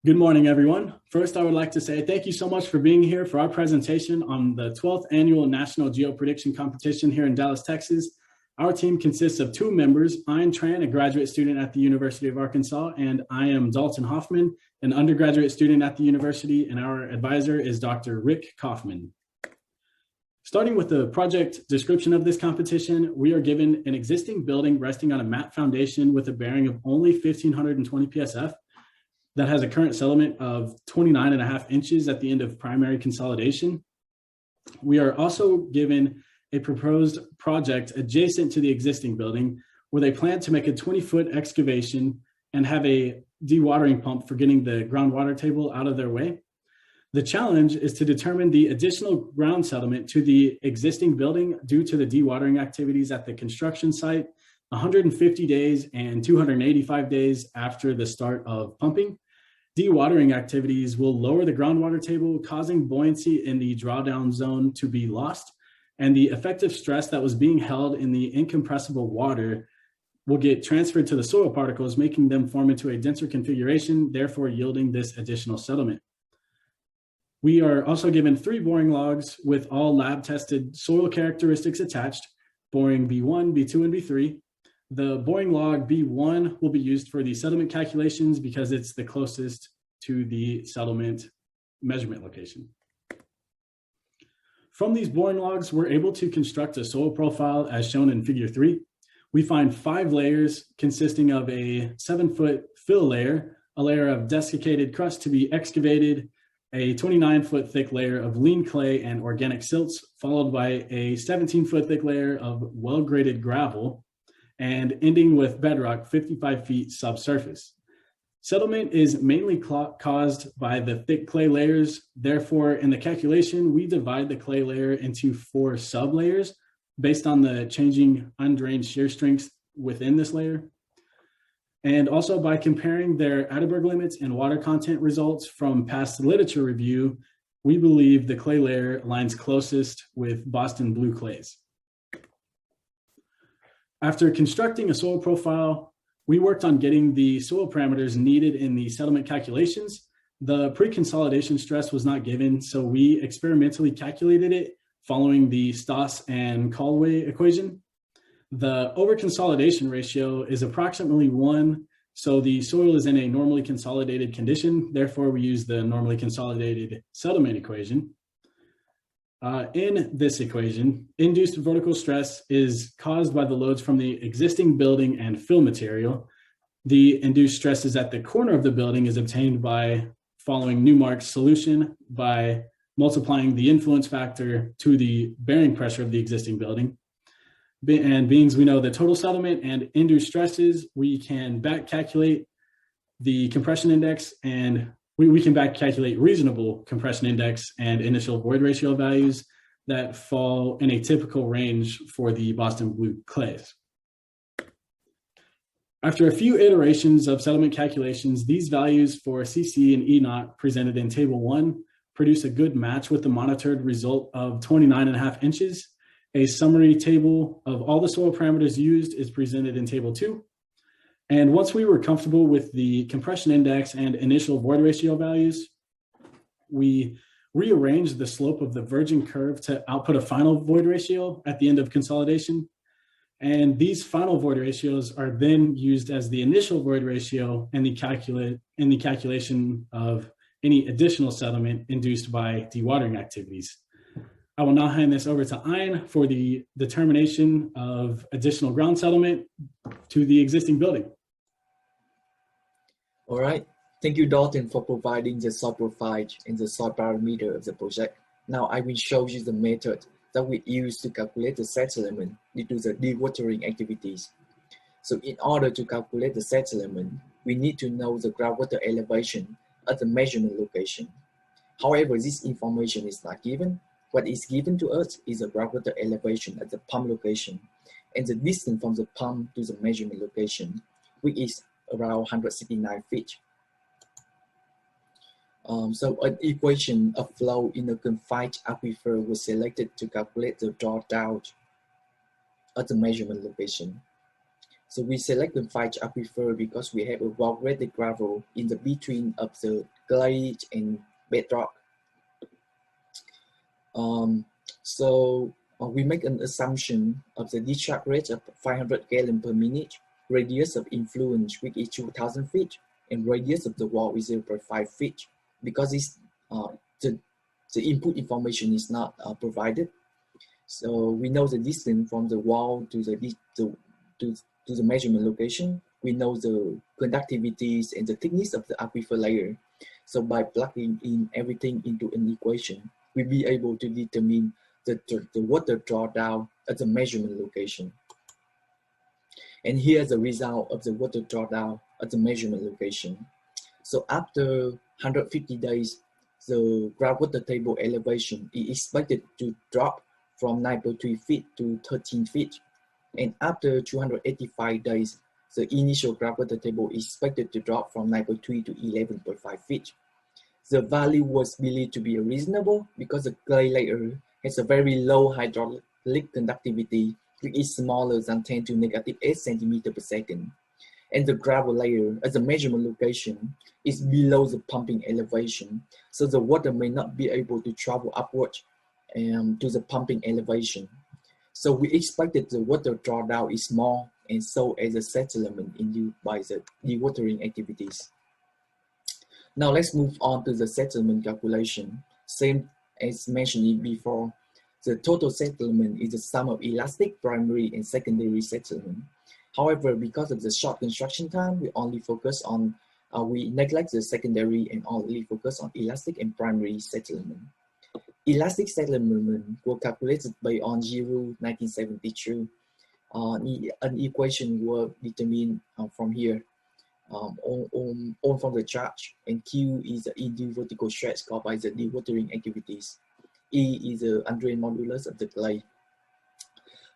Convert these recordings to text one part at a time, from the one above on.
Good morning, everyone. First, I would like to say thank you so much for being here for our presentation on the 12th Annual National GeoPrediction Competition here in Dallas, Texas. Our team consists of two members, Ian Tran, a graduate student at the University of Arkansas, and I am Dalton Hoffman, an undergraduate student at the university, and our advisor is Dr. Rick Kaufman. Starting with the project description of this competition, we are given an existing building resting on a mat foundation with a bearing of only 1,520 PSF. That has a current settlement of 29.5 inches at the end of primary consolidation. We are also given a proposed project adjacent to the existing building where they plan to make a 20-foot excavation and have a dewatering pump for getting the groundwater table out of their way. The challenge is to determine the additional ground settlement to the existing building due to the dewatering activities at the construction site 150 days and 285 days after the start of pumping. Dewatering activities will lower the groundwater table, causing buoyancy in the drawdown zone to be lost, and the effective stress that was being held in the incompressible water will get transferred to the soil particles, making them form into a denser configuration, therefore yielding this additional settlement. We are also given 3 boring logs with all lab-tested soil characteristics attached, boring B1, B2, and B3. The boring log B1 will be used for the settlement calculations because it's the closest to the settlement measurement location. From these boring logs, we're able to construct a soil profile as shown in figure 3. We find 5 layers consisting of a 7-foot fill layer, a layer of desiccated crust to be excavated, a 29-foot thick layer of lean clay and organic silts, followed by a 17-foot thick layer of well-graded gravel, and ending with bedrock 55 feet subsurface. Settlement is mainly caused by the thick clay layers. Therefore, in the calculation, we divide the clay layer into 4 sub-layers based on the changing undrained shear strengths within this layer. And also by comparing their Atterberg limits and water content results from past literature review, we believe the clay layer aligns closest with Boston blue clays. After constructing a soil profile, we worked on getting the soil parameters needed in the settlement calculations. The pre-consolidation stress was not given, so we experimentally calculated it following the Stoss and Caldwell equation. The over-consolidation ratio is approximately 1, so the soil is in a normally consolidated condition. Therefore, we use the normally consolidated settlement equation. In this equation, induced vertical stress is caused by the loads from the existing building and fill material. The induced stresses at the corner of the building is obtained by following Newmark's solution by multiplying the influence factor to the bearing pressure of the existing building. And being we know the total settlement and induced stresses, we can back calculate the compression index, and we can back calculate reasonable compression index and initial void ratio values that fall in a typical range for the Boston blue clays. After a few iterations of settlement calculations, these values for CC and E0 presented in table 1 produce a good match with the monitored result of 29.5 inches. A summary table of all the soil parameters used is presented in table 2. And once we were comfortable with the compression index and initial void ratio values, we rearranged the slope of the virgin curve to output a final void ratio at the end of consolidation. And these final void ratios are then used as the initial void ratio in the calculation of any additional settlement induced by dewatering activities. I will now hand this over to Ian for the determination of additional ground settlement to the existing building. All right. Thank you, Dalton, for providing the soil profile and the soil parameter of the project. Now I will show you the method that we use to calculate the settlement due to the dewatering activities. So in order to calculate the settlement, we need to know the groundwater elevation at the measurement location. However, this information is not given. What is given to us is the groundwater elevation at the pump location and the distance from the pump to the measurement location, which is around 169 feet. So an equation of flow in a confined aquifer was selected to calculate the drawdown at the measurement location. So we select the five aquifer because we have a well-graded gravel in the between of the clay and bedrock. We make an assumption of the discharge rate of 500 gallon per minute, radius of influence which is 2,000 feet, and radius of the wall is 0.5 feet. Because it's, the input information is not provided, so we know the distance from the wall to the measurement location. We know the conductivities and the thickness of the aquifer layer. So by plugging in everything into an equation, we'll be able to determine the water drawdown at the measurement location. And here's the result of the water drawdown at the measurement location. So after 150 days, the groundwater table elevation is expected to drop from 9.3 feet to 13 feet. And after 285 days, the initial groundwater table is expected to drop from 9.3 to 11.5 feet. The value was believed to be reasonable because the clay layer has a very low hydraulic conductivity, which is smaller than 10 to negative 8 centimeters per second. And the gravel layer at the measurement location is below the pumping elevation, so the water may not be able to travel upward to the pumping elevation. So we expected the water drawdown is small, and so as a settlement induced by the dewatering activities. Now let's move on to the settlement calculation. Same as mentioned before, the total settlement is the sum of elastic, primary, and secondary settlement. However, because of the short construction time, we only focus on, we neglect the secondary and only focus on elastic and primary settlement. Elastic settlement was calculated by on Giroux 1972. An equation was determined from here, on from the charge, and Q is the induced vertical stretch caused by the dewatering activities. E is the undrained modulus of the clay.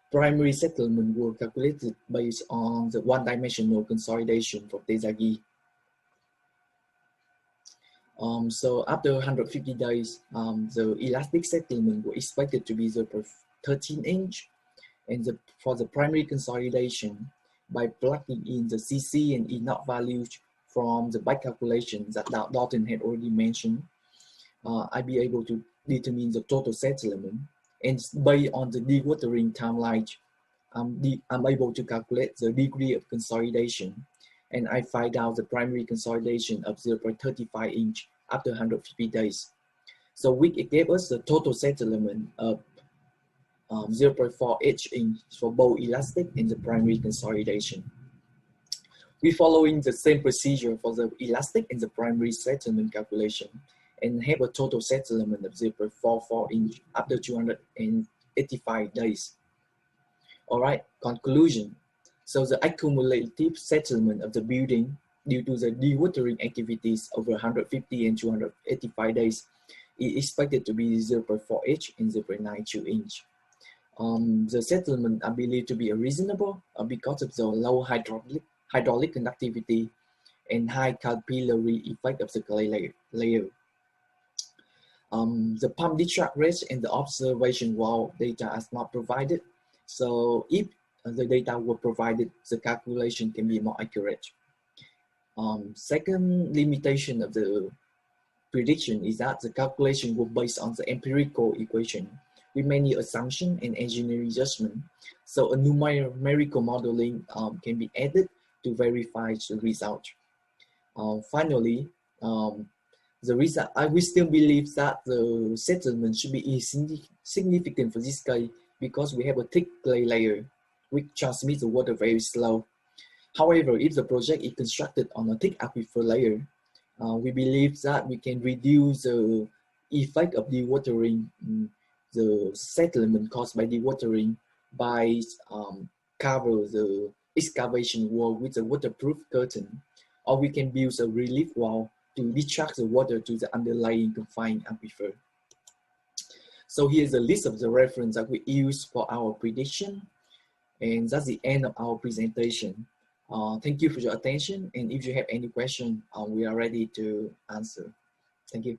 Primary settlement were calculated based on the one-dimensional consolidation from Desagui. So after 150 days, the elastic settlement were expected to be 0.13 inch, and for the primary consolidation, by plugging in the CC and E0 values from the back calculations that Dalton had already mentioned, I'd be able to determine the total settlement. And based on the dewatering timeline, I'm able to calculate the degree of consolidation, and I find out the primary consolidation of 0.35 inch after 150 days. So it gave us the total settlement of 0.4 inch for both elastic and the primary consolidation. We're following the same procedure for the elastic and the primary settlement calculation, and have a total settlement of 0.44 inch after 285 days. All right, conclusion. So the accumulative settlement of the building due to the dewatering activities over 150 and 285 days is expected to be 0.4 inch and 0.92 inch. The settlement are believed to be reasonable because of the low hydraulic conductivity and high capillary effect of the clay layer. The pump discharge rate and the observation wall data are not provided. So if the data were provided, the calculation can be more accurate. Second limitation of the prediction is that the calculation was based on the empirical equation with many assumptions and engineering judgment. So a numerical modeling can be added to verify the result. Finally, we still believe that the settlement should be significant for this case because we have a thick clay layer which transmits the water very slow. However, if the project is constructed on a thick aquifer layer, we believe that we can reduce the effect of dewatering, the settlement caused by dewatering, by cover the excavation wall with a waterproof curtain, or we can build a relief wall to discharge the water to the underlying confined aquifer. So here's a list of the reference that we use for our prediction, and that's the end of our presentation. Thank you for your attention, and if you have any question, we are ready to answer. Thank you.